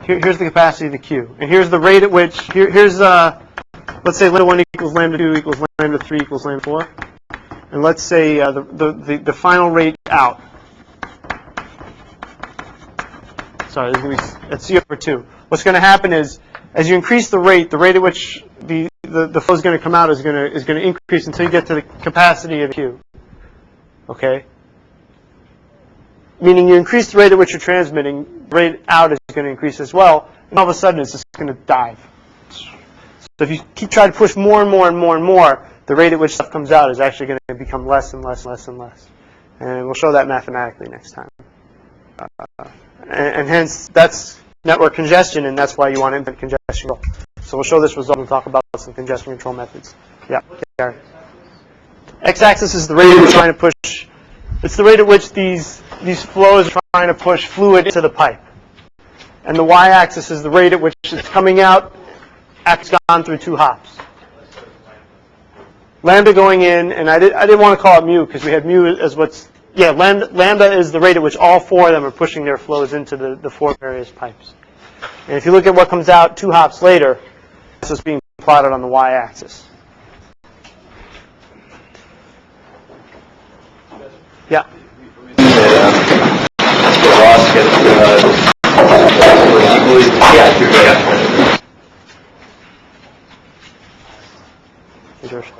here's the capacity of the Q, and here's the rate at which here's let's say lambda 1 equals lambda 2 equals lambda 3 equals lambda 4, and let's say the final rate out. Sorry, this is going to be at C over 2. What's going to happen is, as you increase the rate at which the flow is going to come out is going to increase until you get to the capacity of the Q. Okay? Meaning you increase the rate at which you're transmitting, the rate out is going to increase as well, and all of a sudden it's just going to dive. So if you keep trying to push more and more and more and more, the rate at which stuff comes out is actually going to become less and less and less and less. And we'll show that mathematically next time. And hence, that's network congestion, and that's why you want to implement congestion control. So we'll show this result and talk about some congestion control methods. Yeah, Gary. X-axis is the rate we're trying to push. It's the rate at which these flows are trying to push fluid into the pipe. And the y-axis is the rate at which it's coming out after it's gone through 2 hops. Lambda going in, and I didn't want to call it mu because we had mu as lambda is the rate at which all 4 of them are pushing their flows into the 4 various pipes. And if you look at what comes out 2 hops later, this is being plotted on the y-axis. Yeah. George.